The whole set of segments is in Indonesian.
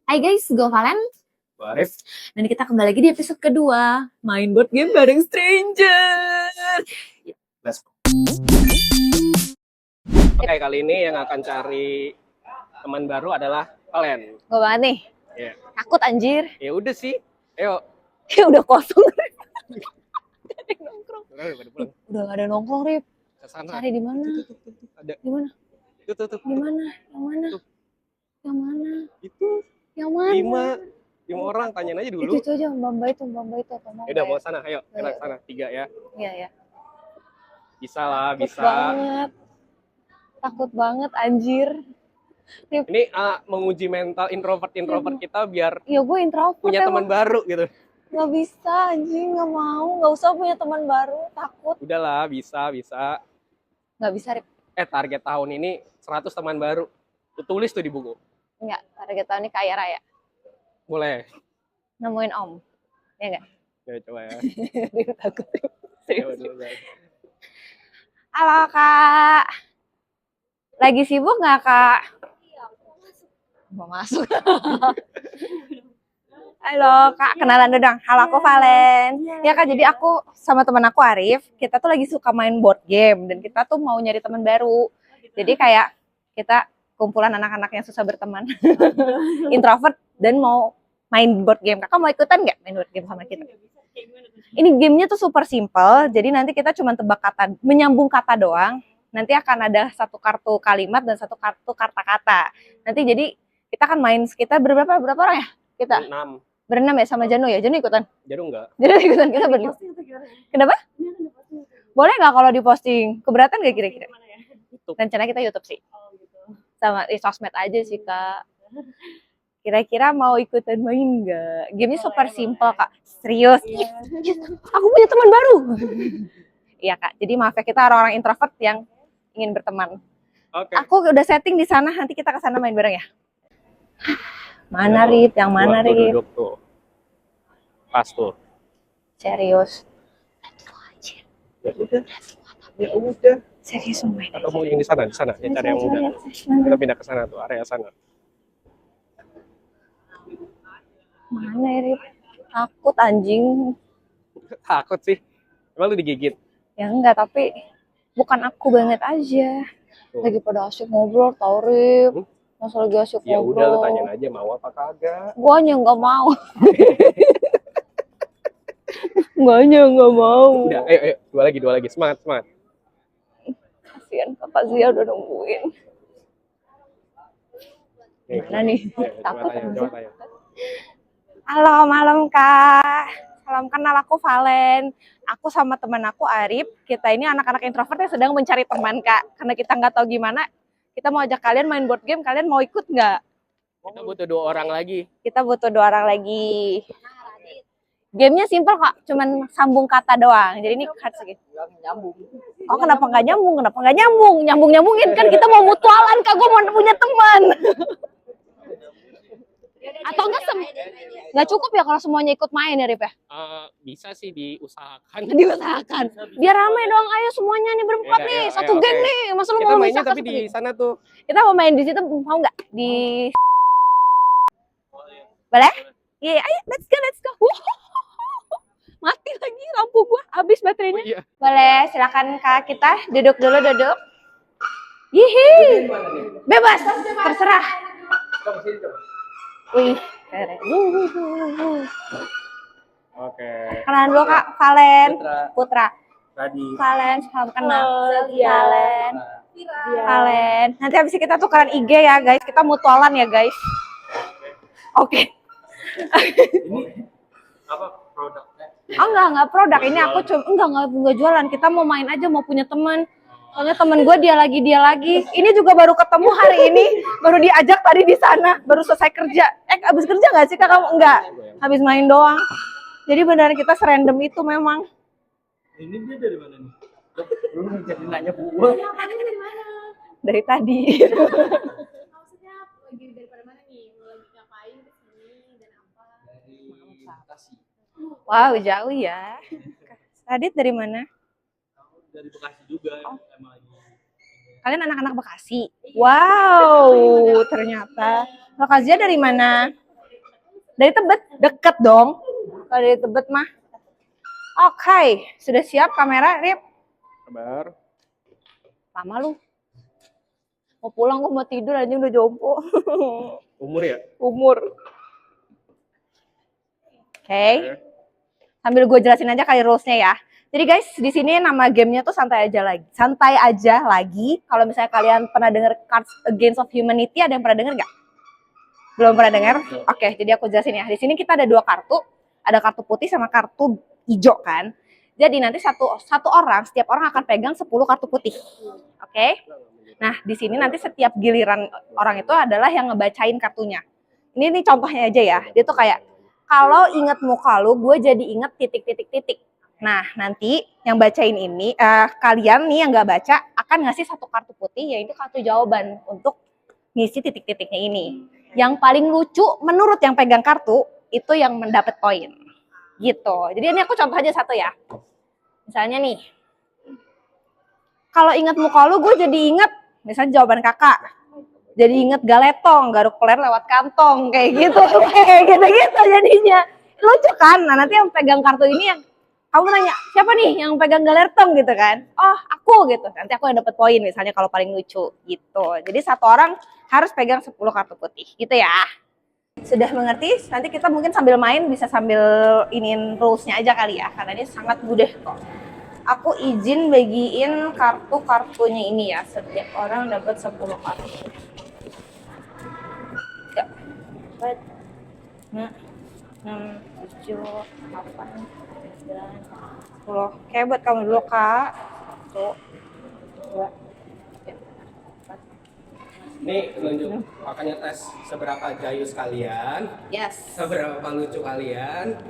Hai guys, gue Valen. Arif. Dan kita kembali lagi di episode kedua main board game bareng stranger. Let's go. Oke, kali ini yang akan cari teman baru adalah Valen. Gue banget nih. Iya. Takut anjir. Ya udah sih. Ayo. Kayak udah kosong. Gak ada yang nongkrong. Udah Udah gak ada nongkrong, Rip. Kesana. Cari di mana? Ada. Di mana? Tuh. Di mana? Yang mana? Tuh. Yang mana? Itu. Yang mana? 5 orang, tanyain aja dulu. Itu aja, Mbak itu. Ya udah, mau sana. Ayo, kita ke sana. 3 ya. Iya. Bisa lah, Takut bisa. banget. Takut banget anjir. Rip. Ini menguji mental introvert kita biar Iya, gue introvert. punya teman baru gitu. Gak bisa anjing, gak mau. Gak usah punya teman baru, takut. Udahlah, bisa. Gak bisa, Rip. Target tahun ini 100 teman baru. Tulis tuh di buku. Enggak, target tahun ini kaya raya. Boleh. Nemuin om. Ya enggak? Ya, coba ya. Dia takut. Coba dulu, guys. Halo, Kak. Lagi sibuk nggak, Kak? Iya, mau masuk. Halo, Kak. Kenalan dulu dong. Halo, aku Valen. Ya, Kak. Jadi aku sama teman aku Arif, kita tuh lagi suka main board game. Dan kita tuh mau nyari teman baru. Jadi kayak kita kumpulan anak-anak yang susah berteman. Introvert dan mau main board game. Kakak mau ikutan nggak main board game sama kita? Ini gamenya tuh super simple. Jadi nanti kita cuma tebak kata, menyambung kata doang. Nanti akan ada satu kartu kalimat dan satu kartu kata-kata. Nanti jadi kita akan main sekitar berapa orang ya? Kita 6. berenam ya sama Janu ya? Janu ikutan? Janu enggak. Janu ikutan, kita berlima. Kenapa? Boleh nggak kalau diposting? Keberatan nggak kira-kira? Rencana kita YouTube sih. Sama di sosmed aja sih, Kak. Kira-kira mau ikutan main nggak? Gamenya super simple, Kak. Serius. Aku punya teman baru. Iya, Kak. Jadi maaf ya, kita orang-orang introvert yang ingin berteman. Oke. Aku udah setting di sana, nanti kita ke sana main bareng ya. Mana Rip? Yang mana Tuh, Rip? duduk tuh. Pas tuh. Serius. Ya udah. Serius main. Atau mau yang di sana, ya cari yang muda. Kita pindah ke sana tuh, area sana. Mana ya, Rip? Takut anjing. Takut sih. Emang lu digigit? Ya enggak, tapi bukan aku banget aja. Lagi pada asik ngobrol, tau Rip. Masa lagi asik Ya ngobrol. udah, lu tanyain aja mau apa kagak. Guanya nggak mau. Guanya nggak mau. Udah, ayo, dua lagi. Semangat. Kasian Kakak Zia udah nungguin. Mana nih? Takut Coba tanya. Halo, malam Kak. Salam kenal, aku Valen. Aku sama teman aku Arif. Kita ini anak-anak introvert yang sedang mencari teman, Kak. Karena kita nggak tahu gimana, kita mau ajak kalian main board game. Kalian mau ikut nggak? Kita butuh 2 orang lagi. Kita butuh 2 orang lagi. Gamenya simpel kok, cuman sambung kata doang. Jadi ini harus gitu. Oh, kenapa nggak nyambung? Nyambungin kan kita mau mutualan, Kak. Gue mau punya teman. Atau nggak cukup ya kalau semuanya ikut main ya, Rip ya? Bisa sih diusahakan. Biar ramai dong. Ayo semuanya nih berempat Yaudah, nih, ayo, satu oke. geng nih. Masa lu Kita mau mainnya misahkan tapi satu di geng? sana tuh. Kita mau main di situ, mau nggak? Boleh? Iya, ayo let's go. Mati lagi lampu gua, habis baterainya. Oh, iya. Boleh, silakan Kak, kita duduk dulu. Yihi. Bebas, terserah. Wih, keren. Oke. Kenalan dulu Kak, Valen. Putra. Tadi. Valen, salam kenal. Valen. Nanti habis ini kita tukeran IG ya guys, kita mutualan ya guys. Oke. Ini apa produknya? Oh enggak produk. Ini aku cuma enggak jualan. Kita mau main aja, mau punya teman. Soalnya temen gue dia lagi. Ini juga baru ketemu hari ini, baru diajak tadi di sana, baru selesai kerja. Habis kerja nggak sih Kak kamu? Enggak. Habis main doang. Jadi benar kita serandom itu memang. Ini dia dari mana nih? Belum jadi nanya gua. Dari tadi. Maksudnya lagi daripada mana nih? Lagi ngapain kesini dan apa? Dari Bekasi. Wow, jauh ya. Adit dari mana? Dari Bekasi juga. Emang lagi. Kalian anak-anak Bekasi? Wow, ternyata. Lokasinya dari mana? Dari Tebet, deket dong. Kalau dari Tebet mah. Oke, sudah siap kamera, Rip? Sabar. Lama lu. Mau pulang, gue mau tidur aja udah jompo. Umur ya? Umur. Oke. Sambil gue jelasin aja kali rules-nya ya. Jadi guys, di sini nama gamenya tuh santai aja lagi. Santai aja lagi. Kalau misalnya kalian pernah denger Cards Against of Humanity, ada yang pernah denger nggak? Belum pernah dengar? Oke, jadi aku jelasin ya. Di sini kita ada 2 kartu. Ada kartu putih sama kartu hijau kan. Jadi nanti satu orang, setiap orang akan pegang 10 kartu putih. Oke? Nah, di sini nanti setiap giliran orang itu adalah yang ngebacain kartunya. Ini contohnya aja ya. Dia tuh kayak, kalau inget muka lu, gue jadi inget titik-titik-titik. Nah, nanti yang bacain ini, kalian nih yang nggak baca, akan ngasih 1 kartu putih, yaitu kartu jawaban untuk ngisi titik-titiknya ini. Yang paling lucu, menurut yang pegang kartu, itu yang mendapat poin. Gitu. Jadi ini aku contoh aja 1 ya. Misalnya nih, kalau inget muka lu, gue jadi inget, misalnya jawaban kakak. Jadi inget galetong, garuk peler lewat kantong, kayak gitu. Kayak gitu-gitu jadinya. Lucu kan? Nah, nanti yang pegang kartu ini yang kamu nanya, siapa nih yang pegang galetong gitu kan? Oh, aku gitu. Nanti aku yang dapat poin misalnya kalau paling lucu gitu. Jadi 1 orang harus pegang 10 kartu putih gitu ya. Sudah mengerti? Nanti kita mungkin sambil main bisa sambil iniin rules-nya aja kali ya. Karena ini sangat mudah kok. Aku izin bagiin kartu-kartunya ini ya. Setiap orang dapat 10 kartu. 3, 4, 5, 6, 7, 8, 9, 10. Oke, buat kamu dulu, Kak. 1, 2, 3, 4. Ini menunjuk makanya tes seberapa jayus kalian, Yes. seberapa lucu kalian.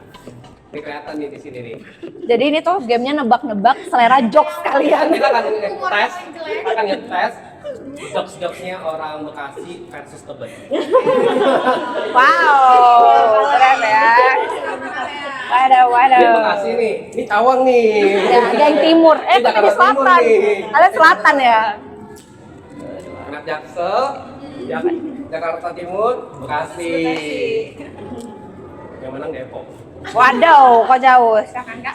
Ini kelihatan nih di sini nih. Jadi ini tuh gamenya nebak-nebak selera jokes kalian. Kita akan ngetes jokes-jokesnya orang Bekasi versus Tebet. Wow, keren ya. Waduh. Ini Bekasi nih, ini Cawang nih. Ya, yang timur. Ini Tapi di Jakarta Timur selatan. nih. Kalian selatan ya. Anak Jaksel, Jakarta Timur, Bekasi. Yang menang Depok. Waduh, kok jauh. Silakan Kak.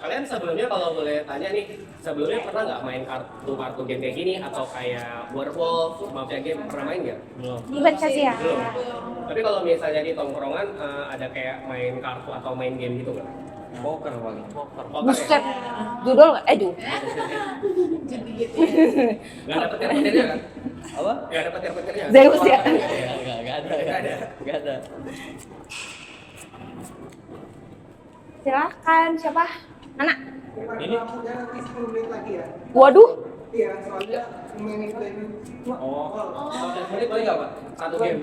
Kalian sebelumnya kalau boleh tanya nih, sebelumnya pernah nggak main kartu game kayak gini atau kayak Werewolf, Mafia game pernah main nggak? Belum. Ribet kasih ya. Belum. Tapi kalau misalnya di tongkrongan ada kayak main kartu atau main game gitu nggak? Poker paling. Poker Buset. ya? Judul nggak? Judul. Nggak ada petir-petirnya kan? Apa? Nggak ada petir-petirnya? Zeus ya. Enggak ada. Silakan, siapa? Nana. Ini Waduh. Menit boleh nggak Pak? Satu game.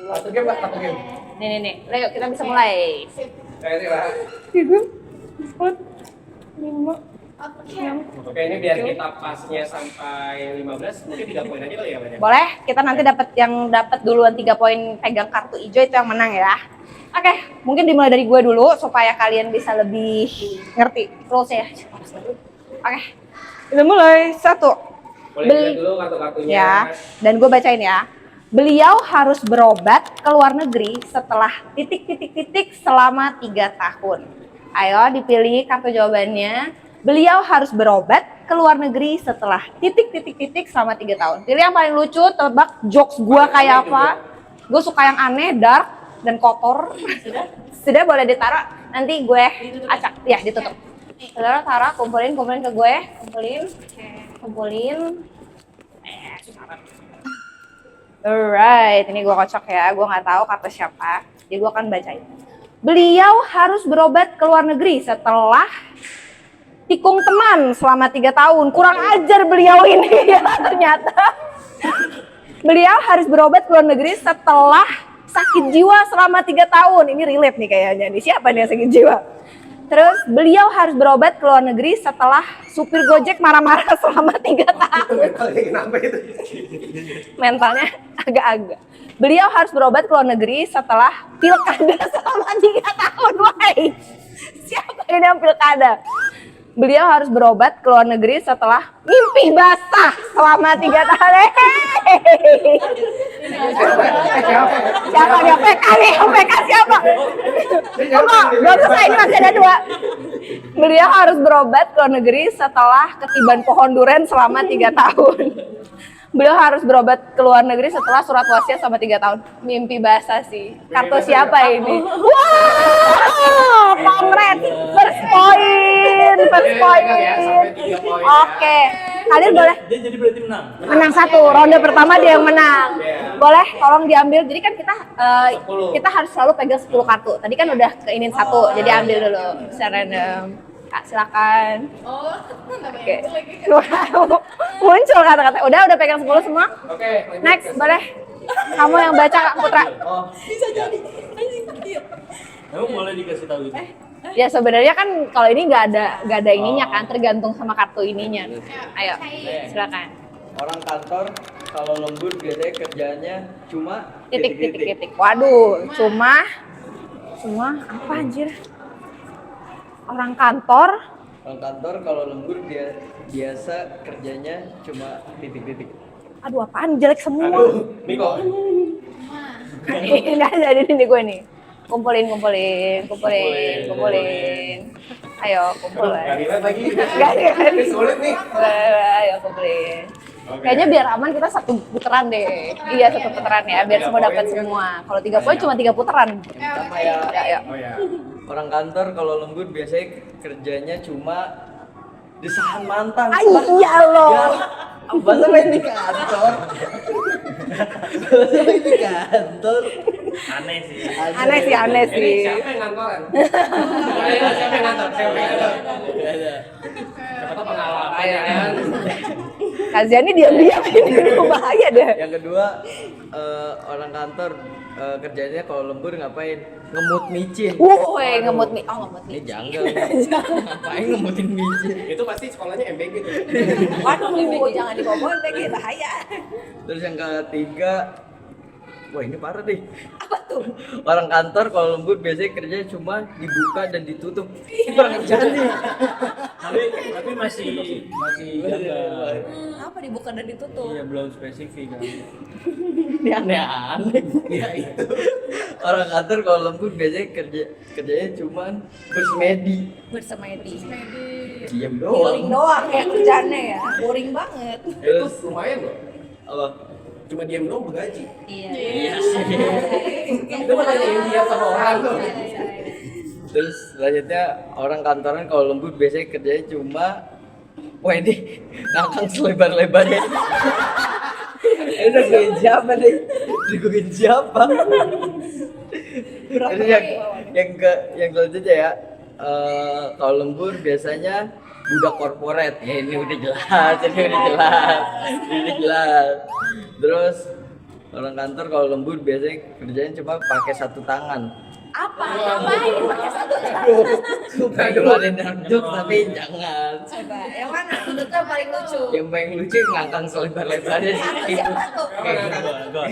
Satu game Pak, satu game. Nih. Ayo kita bisa mulai. Saya sih Pak. 3, 4, 5. Oke, ini biar kita pasnya sampai 15, mungkin 3 poin aja kali ya Pak? Boleh, kita nanti dapat duluan 3 poin pegang kartu hijau itu yang menang ya. Oke, mungkin dimulai dari gue dulu supaya kalian bisa lebih ngerti rules-nya ya. Oke, kita mulai. 1. Boleh lihat dulu kartu-kartunya. Ya, dan gue bacain ya. Beliau harus berobat ke luar negeri setelah titik-titik-titik selama 3 tahun. Ayo dipilih kartu jawabannya. Beliau harus berobat ke luar negeri setelah titik-titik-titik selama 3 tahun. Pilih yang paling lucu, tebak jokes gue kayak apa. Gue suka yang aneh, dark, dan kotor. Sudah boleh ditaruh. Nanti gue acak. Ya, ditutup. Saudara taruh, kumpulin ke gue. Kumpulin. Alright, ini gue kocok ya. Gue nggak tahu kata siapa. Jadi gue akan bacain. Beliau harus berobat ke luar negeri setelah tikung teman selama 3 tahun. Kurang ajar beliau ini ya ternyata. Beliau harus berobat ke luar negeri setelah sakit jiwa selama 3 tahun. Ini relate nih kayaknya. Nih siapa nih yang sakit jiwa? Terus beliau harus berobat ke luar negeri setelah supir Gojek marah-marah selama 3 tahun. Mentalnya kenapa itu? Mentalnya agak-agak. Beliau harus berobat ke luar negeri setelah pilkada selama 3 tahun. Why? Siapa ini yang pilkada? Beliau harus berobat ke luar negeri setelah mimpi basah selama 3 tahun. Siapa nih? PK nih? PK siapa? Tunggu, belum selesai, ini masih ada 2. Beliau harus berobat ke luar negeri setelah ketiban pohon duren selama 3 tahun. Beliau harus berobat ke luar negeri setelah surat wasiat selama 3 tahun. Mimpi basah sih. Kartu siapa ini? Wow, kongres, first point, first point. Oke, kalian boleh Dia jadi berarti menang. menang 1 ronde pertama dia yang menang. Boleh tolong diambil. Jadi kan kita harus selalu pegang 10 kartu. Tadi kan udah keinin 1, jadi ambil dulu secara random. Kak, silakan. Oh, nggak Oke. banyak lagi. Muncul kata-kata. Udah pegang 10 semua. Oke, Next, boleh. Kamu yang baca Kak Putra. Oh, Emang boleh dikasih tahu itu? Ya sebenarnya kan kalau ini nggak ada ininya kan, tergantung sama kartu ininya. Ayo, silakan. Orang kantor kalau lembur biasanya kerjaannya cuma Titik. Waduh, cuma apa anjir? Orang kantor. Orang kantor kalau lembur dia biasa kerjanya cuma titik-titik. Aduh, apaan jelek semua. aduh, Miko. Ini ada di gue nih. Kumpulin. Ayo, kumpulin. Gak dilihat lagi. Nggak dilihat. Ini sulit nih. Ayo, kumpulin. Oke. Kayaknya biar aman kita 1 putaran deh. Iya, 1 putaran ya, biar semua dapat semua. Kalau 3 poin cuma 3 putaran. Sama ya. Ya. Oh ya. Orang kantor kalau lembur biasanya kerjanya cuma desahan mantan. Iya loh. Masa main di kantor? Masa main di kantor? Aneh sih. Aneh Ini sih. siapa yang ngantoran? Siapa yang ngantor? Siapa tahu pengalaman ya kan? Kazian ini diam-diam ini bahaya deh. Yang kedua orang kantor kerjanya kalau lembur ngapain? Ngemut micin. Woi, ngemut nih. Oh, ngemut Ini nih. janggal. Ngapain ngemutin micin? Itu pasti sekolahnya MBG tuh. Waduh, jangan diboboin kayak bahaya. Terus yang ketiga, wah ini parah deh. Apa tuh? Orang kantor kalau lembur biasanya kerjanya cuma dibuka dan ditutup. Ini kurang kerjaan nih. Tapi masih janggal. Apa dibuka dan ditutup? Iya, belum spesifik kan. Ini aneh-aneh. Iya itu. Orang kantor kalau lembur biasanya kerjanya cuma bersemedi. Bersama Edi. Diam Boring doang ya kerjaannya ya. Boring banget. Itu lumayan loh. Apa? Cuma diam doang bergaji. Iya. Itu mana yang dia sama orang tuh. Terus selanjutnya orang kantoran kalau lembur biasanya kerjanya cuma wah ini ngangkang selebar-lebarnya. Ini udah gue siapa nih? Gue siapa? Terus yang selanjutnya ya kalau lembur biasanya budak korporat. Ya ini udah jelas, ini udah jelas. Terus orang kantor kalau lembur biasanya kerjanya cuma pakai 1 tangan. Apa? Ngapain pakai 1 tangan? Supaya keluarin dark jokes tapi jangan. Coba, yang mana? Menurutnya paling lucu. Yang paling lucu ngangkang selebar-lebarnya sih. Siapa tuh? Gua.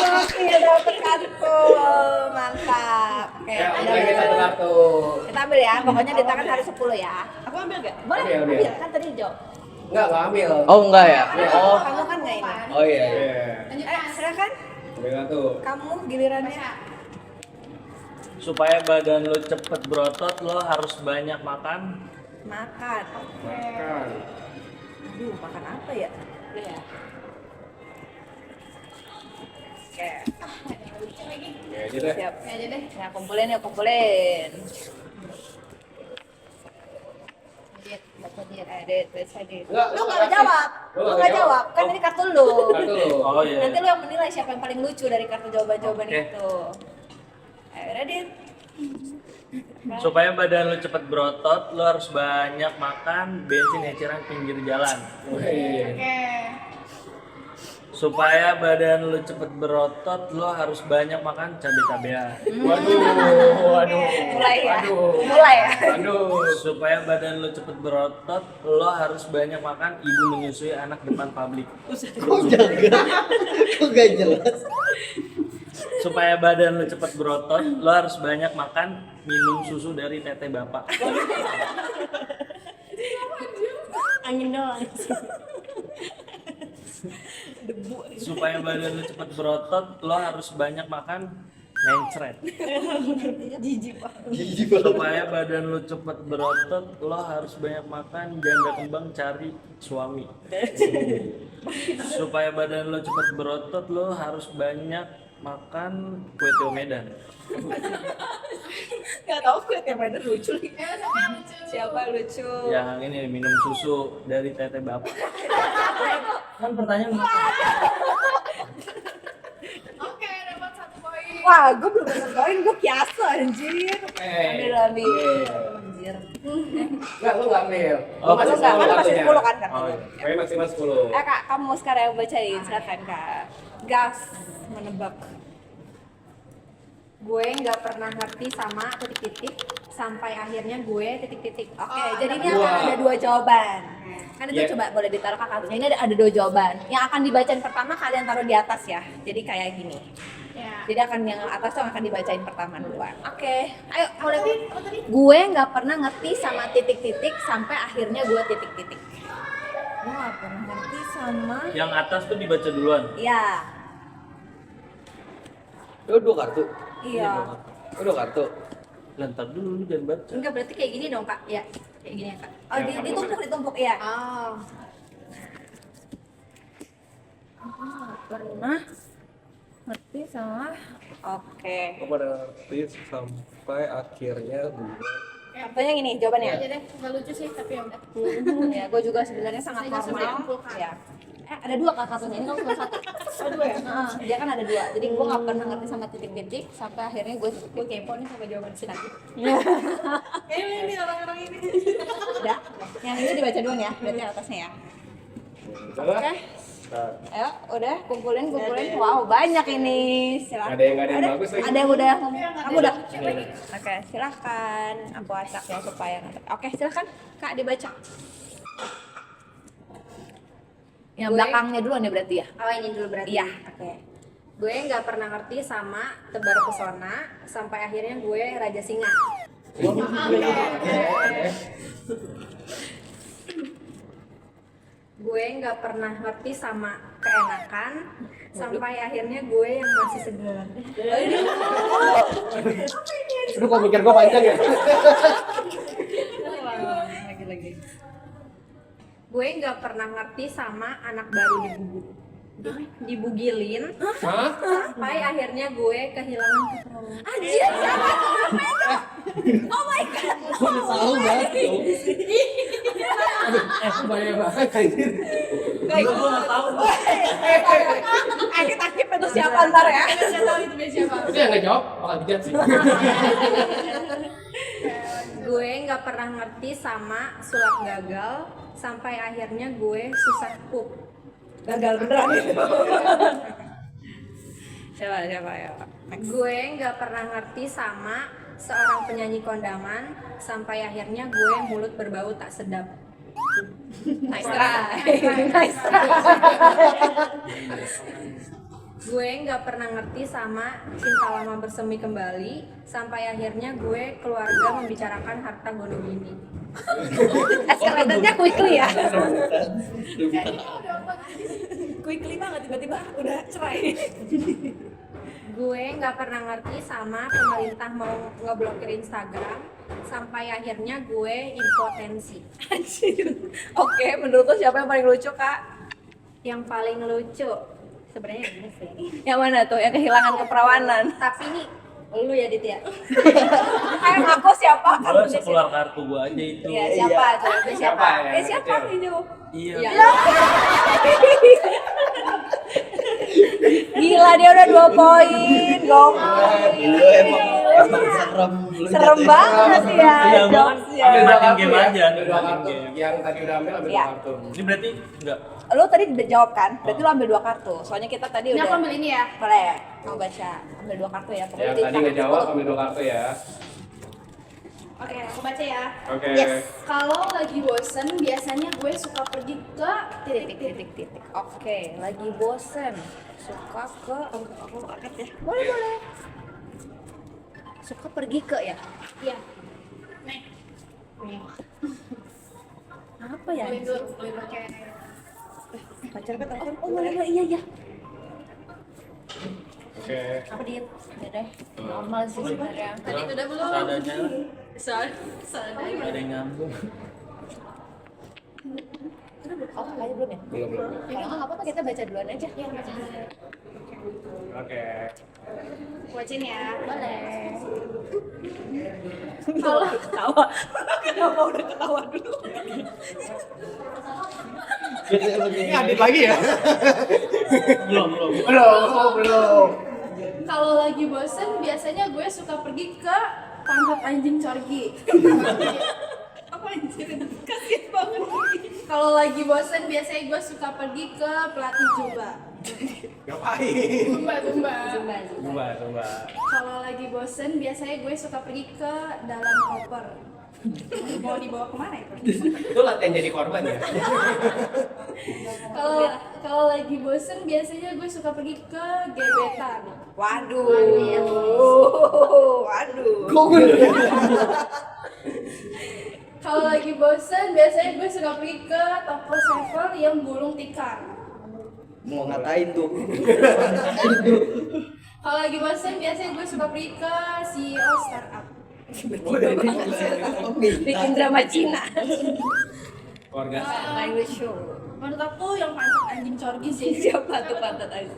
Gokil dapet kartu. Mantap. Oke, Ya, ada lagi 1 kartu. Kita ambil ya, pokoknya di tangan harus 10 ya. Aku ambil gak? Boleh, Ambil. ambil. Kan tadi hijau. Enggak ambil. Oh enggak ya? Oh, Kamu kan gak ini. oh iya. Iya. Silakan. Ambil kartu. Kamu gilirannya. Supaya badan lo cepet berotot, lo harus banyak makan. Makan. Makan. Aduh, makan apa ya? Ya. Oke. Ya gitu deh. Siap. Aja deh. Ya, kumpulin ya, kumpulin. Dit. Enggak, Lu nggak jawab. Lu nggak jawab. Kan ini kartu lu. Kartu lu. Oh iya. Nanti lu yang menilai siapa yang paling lucu dari kartu jawaban-jawaban Oke. itu. Ayo, ready? Supaya badan lo cepet berotot, lo harus banyak makan bensin eceran pinggir jalan. Wih. Oke. Supaya badan lo cepet berotot, lo harus banyak makan cabai-cabean. Waduh. Mulai ya. Aduh. Mulai ya. Aduh. Supaya badan lo cepet berotot, lo harus banyak makan ibu menyusui anak depan publik. Kok jaga? Kok gak jelas? Supaya badan lo cepet berotot, lo harus banyak makan minum susu dari tete bapak. angin doang. Supaya badan lu cepet berotot, lo harus banyak makan mencret. Jijik banget. Jijik banget. Supaya badan lu cepet berotot, lo harus banyak makan janda kembang cari suami. Supaya badan lo cepet berotot, lo harus banyak makan kue tiaw Medan. Gak tau kue tiaw Medan lucu nih. Siapa lucu? Yang ini minum susu dari tete bapak. Kan pertanyaan Oke, dapat 1 poin. Wah, gue belum dapat poin, gue kiaso anjir. Ambil. Anjir. Enggak, lu nggak ambil. Oh, Lu masih Enggak, kan 10 masih waktunya. 10 kan Oh, iya. Poin maksimal 10. Kak, kamu sekarang yang bacain, silakan Kak. Gas menebak. Gue nggak pernah ngerti sama titik-titik sampai akhirnya gue titik-titik. Oke, jadi ini akan ada 2 jawaban. Kan itu Iya. coba boleh ditaruh ke kartunya. Ini ada 2 jawaban. Yang akan dibacain pertama kalian taruh di atas ya. Jadi kayak gini. Ya. Jadi akan yang atas tuh akan dibacain pertama duluan. Oke, ayo mulai. Gue nggak pernah ngerti sama titik-titik sampai akhirnya gue titik-titik. Gue nggak pernah ngerti sama. yang atas tuh dibaca duluan. Iya, Lu 2 kartu. iya. Lu 2 kartu. Lantar dulu, lu jangan baca. Enggak berarti kayak gini dong Kak. Ya, kayak gini ya Kak. Oh, ditumpuk ya. Oh, Pernah ngerti sama. Oke. Gue pada ngerti sampai akhirnya gue Katanya gini jawabannya. Aja deh, nggak lucu sih tapi ya udah. Ya, gue juga sebenarnya sangat Saya juga normal. simpulkan. Ya. Ada 2 Kak kartunya, ini kan cuma 1. Oh, 2 ya? Dia kan ada 2. Jadi gue nggak pernah ngerti sama titik-titik sampai akhirnya gue kepo nih sama jawaban si Naki. Ini orang-orang ini. Udah. Yang ini dibaca duluan ya, berarti atasnya ya. Oke. Ayo, udah kumpulin. Wow, banyak ini. Silakan. Ada yang nggak ada yang bagus lagi. Ada yang udah. Kamu udah. Oke, silakan. Aku acak ya supaya nggak. Oke, silakan Kak dibaca. Yang Gue- belakangnya duluan ya berarti ya. oh ini dulu berarti. Iya. Oke. Gue nggak pernah ngerti sama tebar pesona sampai akhirnya gue raja singa. Gue nggak pernah ngerti sama keenakan sampai akhirnya gue yang masih segar. Aduh, kok mikir gua panjang ya? Lagi. Gue nggak pernah ngerti sama anak baru dibugilin Hah? sampai akhirnya gue kehilangan keterangan. Anjir, siapa tuh? Oh my god. Tahu banget dong. Bahaya banget anjir. Gue nggak tahu. Akit-akit itu siapa ntar ya? Saya tahu itu biasa siapa. Itu yang nggak jawab bakal dijat sih. Gue nggak pernah ngerti sama sulap gagal sampai akhirnya gue susah pup. Gagal beneran. Siapa ya? Gue nggak pernah ngerti sama seorang penyanyi kondaman sampai akhirnya gue mulut berbau tak sedap. Nice try. Nice try. Gue nggak pernah ngerti sama cinta lama bersemi kembali sampai akhirnya gue keluarga membicarakan harta gono gini. Eskalatornya quickly ya. Quickly banget tiba-tiba udah cerai. Gue nggak pernah ngerti sama pemerintah mau ngeblokir Instagram sampai akhirnya gue impotensi. Anjir. Oke, menurut lo siapa yang paling lucu, Kak? Yang paling lucu sebenarnya ini sih. Yang mana tuh? Yang kehilangan keperawanan. Tapi ini lu ya Dit ya. Kayak aku siapa? Gua sekeluar kartu gua aja itu. Iya, siapa? Coba siapa? Siapa ya? Siapa Kecil. ini? Iya. Gila, dia udah 2 poin. Gokil. Lu emang serem. Lu Serem jatuh. banget ya. Udah, Jokes ya. Ambil dua Makin kartu game ya? aja, Ambil dua makin kartu. game. Yang tadi udah ambil Iya. dua kartu. Ini berarti enggak. Lo tadi udah jawab kan? Berarti lo ambil 2 kartu. Soalnya kita tadi Ini udah. aku ambil ini ya. Boleh. Mau baca. Ambil 2 kartu ya. Pokoknya Yang di tadi tangan nggak jawab aku. ambil dua kartu ya. Oke, aku baca ya. Oke. Yes. Kalau lagi bosen, biasanya gue suka pergi ke Titik. Oke, lagi bosen. Suka ke. Aku angkat ya. Boleh. Suka pergi ke ya. Iya. Nih. Apa Apa ya? Melindur kayak Pacar ke telepon. Oh, boleh, iya. Oke. Apa dit? Ya deh. Normal sih sebenarnya. tadi udah belum? Seadanya lah. Seadanya. Nggak ada yang nyambung. Oh, kayaknya belum ya? Belum. Kalau nggak apa-apa kita baca duluan aja. Iya, baca dulu. Oke. Watchin ya. Boleh. Kalau ketawa. Kenapa udah ketawa dulu? Ini adit lagi ya? Belum. Belum. Kalau lagi bosen biasanya gue suka pergi ke pantat anjing Corgi. Apa anjir? Kasian banget. Kalau lagi bosen biasanya gue suka pergi ke pelatih Zumba. Ngapain? Zumba. Coba. Kalau lagi bosen biasanya gue suka pergi ke dalam koper. Mau dibawa kemana itu? Itu latihan jadi korban ya? Kalau lagi bosen biasanya gue suka pergi ke gebetan. Waduh. Kalau lagi bosen biasanya gue suka pergi ke toko sevel yang gulung tikar. Mau ngatain tuh? Kalau lagi bosen biasanya gue suka pergi ke CEO startup. Bikin drama Cina. Keluarga. Language show. Menurut aku yang pantat anjing Corgi sih. Siapa tuh pantat aja?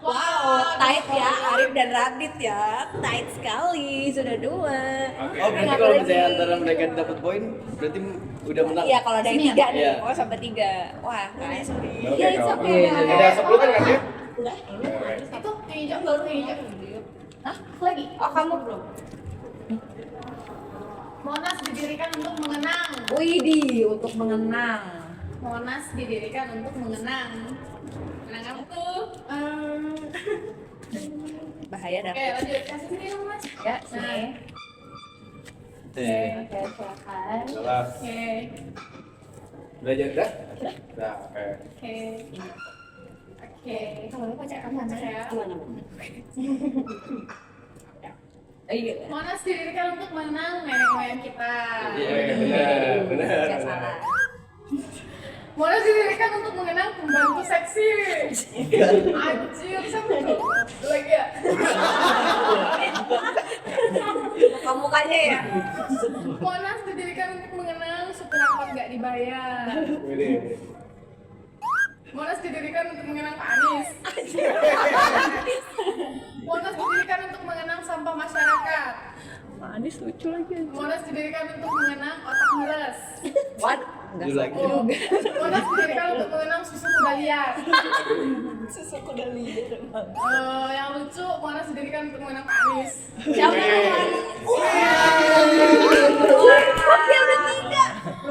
Wow, tight ya, Arif dan Radit ya. Tight sekali, sudah 2. Oke. Oh berarti kalau misalnya antara mereka dapat poin, berarti udah menang. Iya, kalau dari 3 nih, Iya. oh sampai 3. Wah, nice. Oke, Iya, it's kalau- okay. Ada 10 kan kan ya? Udah. Itu yang hijau baru yang hijau. Hah? Lagi? Oh, kamu belum? Monas didirikan untuk mengenang. Widih, untuk mengenang. Monas didirikan untuk mengenang. Mengenang apa tuh? Bahaya dah. Oke, lanjut. Kasih sini dong, Mas. Ya, sini. Oke, silakan. Jelas. Oke. Udah jadi dah? Udah, oke. Oke. Oke. Kalau lu pacar kamu Ya. gimana? Iya. Monas didirikan untuk mengenang nenek moyang kita. Iya, benar. Gak salah. Monas didirikan untuk mengenang pembantu seksi. Anjir, siapa tuh? Lagi ya? Muka-mukanya ya. Monas didirikan untuk mengenang supir angkot gak dibayar. Ini. Monas didirikan untuk mengenang Pak Anies. Monas didirikan untuk mengenang sampah masyarakat. Manis lucu lagi. Monas didirikan untuk mengenang otak ngeres. What? Enggak Dulu lagi. juga. Monas didirikan untuk mengenang susu kuda liar. Susu kuda liar. Yang lucu, Monas didirikan untuk mengenang Pak Anies. Siapa yang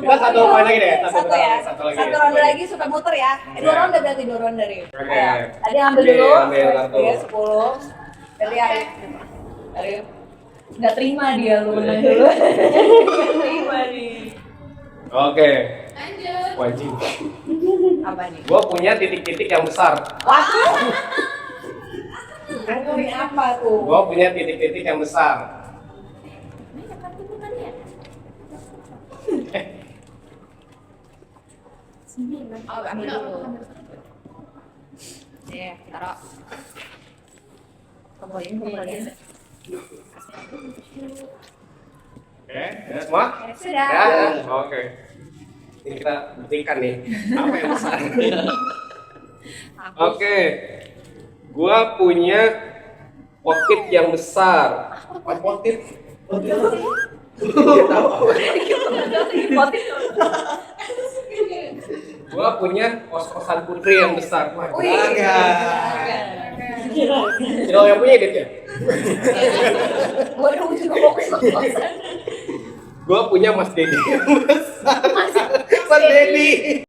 Kita satu poin lagi deh. Satu ya. Satu lagi. Satu ronde lagi suka muter ya. 2 ronde berarti 2 ronde nih. Oke. Ayo. Tadi ambil dulu. Ambil kartu. Iya, 10. Jadi Arif. Arif. Nggak terima dia lu menang dulu. Nggak terima nih. Oke. Lanjut. Wajib. Apa nih? Gua punya titik-titik yang besar. Waduh. Kategori apa tuh? Gua punya titik-titik yang besar. Oh, ambil dulu. Iya, taruh. Kembaliin kembaliin. Oke, ya semua? Sudah. Ya, oke. Ini kita buktikan nih apa yang besar. Oke, gua punya pocket yang besar. Apa pocket? Gua punya kos-kosan putri yang besar. Wah, bangga. Kalau yang punya gitu ya? Gua dulu juga mau ke kosan. Gua punya Mas Dedi yang besar. Mas Dedi.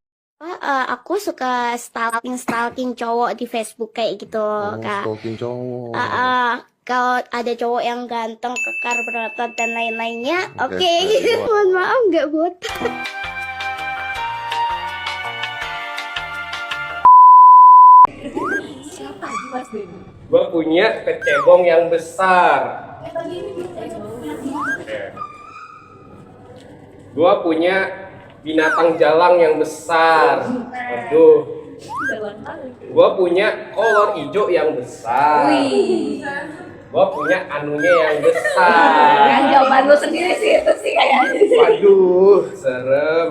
Aku suka stalking cowok di Facebook kayak gitu, Kak. Stalking cowok. Kalau ada cowok yang ganteng, kekar, berotot dan lain-lainnya, Oke, oke. baik. Mohon maaf nggak botak. Siapa sih Mas Dedi? Gua punya kecebong yang besar. Oke. Gua punya binatang jalang yang besar. Aduh. Gua punya kolor hijau yang besar. Gua punya anunya yang besar. Yang jawaban lu sendiri sih itu sih kayaknya. Waduh, serem.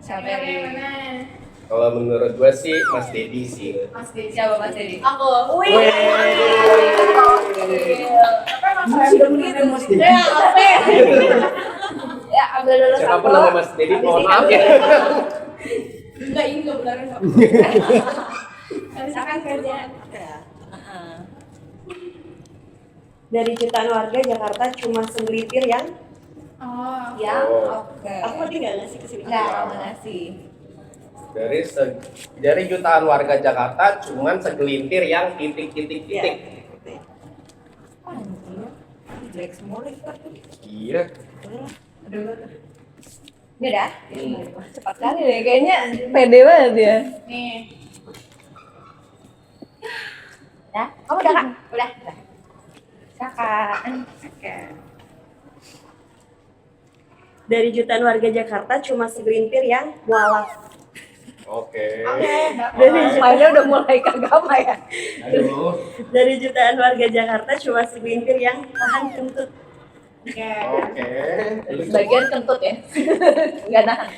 Siapa yang Kalau menurut gua sih Mas Dedi sih. Mas Dedi. Siapa Mas Dedi? Aku. Wih. Apa emang random gitu mesti? Ya, apa? Ya, ambil dulu Siapapun satu. nama Mas Dedi, mohon maaf ya. Enggak, ini enggak beneran kok. Silakan kerja. Dari jutaan warga Jakarta cuma segelintir yang Oh. Ya, Oh. oke. aku tinggal ngasih ke sini. Enggak, kamu ngasih. Dari jutaan warga Jakarta cuman segelintir yang titik. Anjir. Jelek semua lagi kan. Iya. Ini udah? Cepat kali deh, kayaknya pede banget ya. Nih. Ya, kamu udah kak? Udah. Silakan. Oke. Dari jutaan warga Jakarta cuma segelintir yang mualaf. Oke. Mainnya udah mulai kagama ya. Aduh. Dari jutaan warga Jakarta cuma segelintir yang tahan kentut. Oke. Oke. Sebagian kentut ya. Enggak nahan.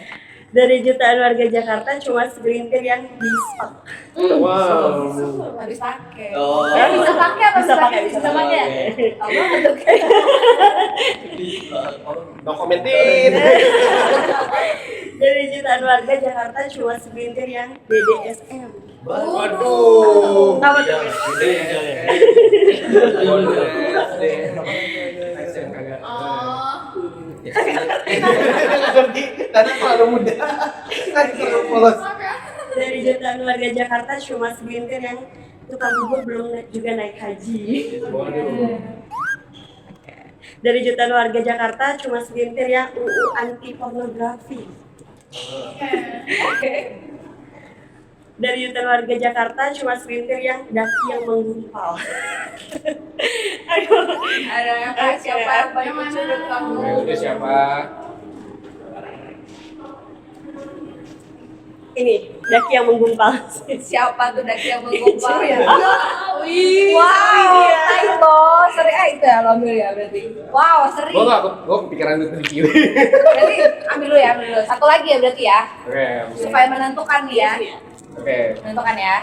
Dari jutaan warga Jakarta cuma segelintir yang bispak. Wow. Habis pakai. Oh. Ya, bisa pakai apa? Bisa pakai, bisa pakai. Apa bentuk No komentin. Dari jutaan warga Jakarta cuma segelintir yang BDSM. Waduh. Apa tuh? Oh. Tadi terlalu muda. Tadi terlalu polos. Dari jutaan warga Jakarta cuma segelintir yang tukang bubur belum juga naik haji. Waduh. Dari jutaan warga Jakarta cuma segelintir yang UU anti pornografi. Dari jutaan warga Jakarta cuma segelintir yang daki yang menggumpal. Ada yang kak siapa yang paling menurut kamu? Itu siapa? Ini daki yang menggumpal. Siapa tuh daki yang menggumpal ya? Wih. Wow, typo. Seri itu ya, lo ambil ya berarti. Wow, seri. Gua kepikiran itu di kiri. Berarti ambil dulu ya, ambil dulu. Satu lagi ya berarti ya. Oke. Supaya menentukan nih ya. Oke. Menentukan ya.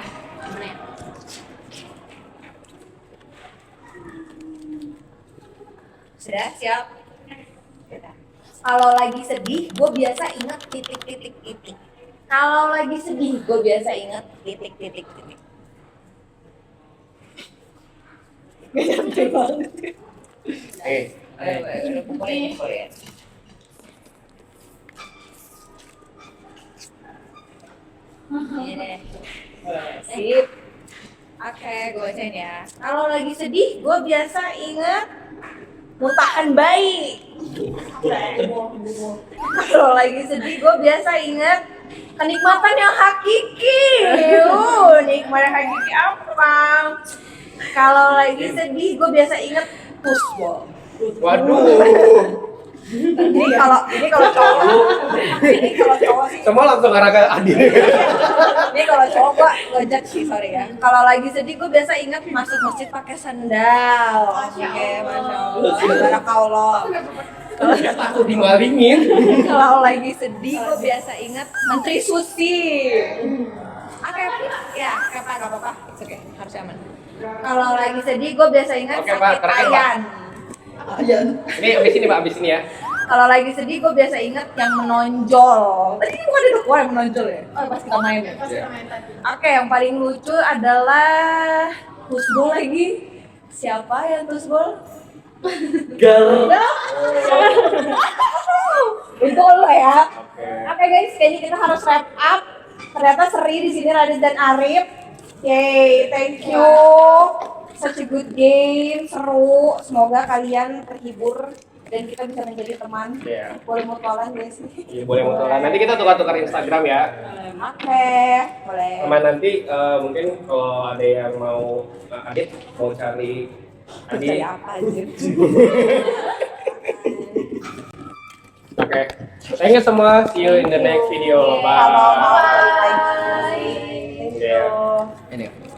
Sudah siap? Sudah. Kalau lagi sedih, gue biasa inget titik. Kalau lagi sedih, gue biasa inget titik. Gak nyampe banget. Ayo, kumpulin. Ini deh. Sip. Oke, gue bacain ya. Kalau lagi sedih, gue biasa inget muntahan bayi. Kalau lagi sedih, gue biasa inget kenikmatan yang hakiki. Nikmat yang hakiki apa? Kalau lagi sedih, gue biasa inget pushball. Waduh. Ini kalau cowok sih. Semua langsung arah ke Adi. Ini kalau cowok gua ngejek sih, sorry ya. Kalau lagi sedih gue biasa ingat masuk masjid pakai sandal. Oke, masya Allah. Barakallah. Takut dimalingin. Kalau lagi sedih gue biasa ingat Menteri Susi. Oke, ya, apa nggak apa-apa. Oke, harus aman. Kalau lagi sedih gue biasa ingat Oke, Pak, sakit terakhir, Pak. ayan. Ini abis ini Pak, abis ini ya. Kalau lagi sedih gue biasa ingat yang menonjol. Tadi bukan ada dua yang menonjol ya? Oh, pas kita main ya. Pas kita main tadi. Oke, yang paling lucu adalah Tusbol lagi. Siapa yang Tusbol? Gal. Itu lo ya. Oke. Oke guys, kayaknya kita harus wrap up. Ternyata seri di sini Radit dan Arif. Yay, thank you. Such a good game, seru. Semoga kalian terhibur dan kita bisa menjadi teman. Iya. Boleh mutualan guys. Iya, boleh mutualan. Nanti kita tukar-tukar Instagram ya. Oke, boleh. Sama nanti mungkin kalau ada yang mau Adit mau cari Adi. Cari apa anjir? Oke. Thank you semua. See you in the next video. Bye. Bye. Yeah. Ini.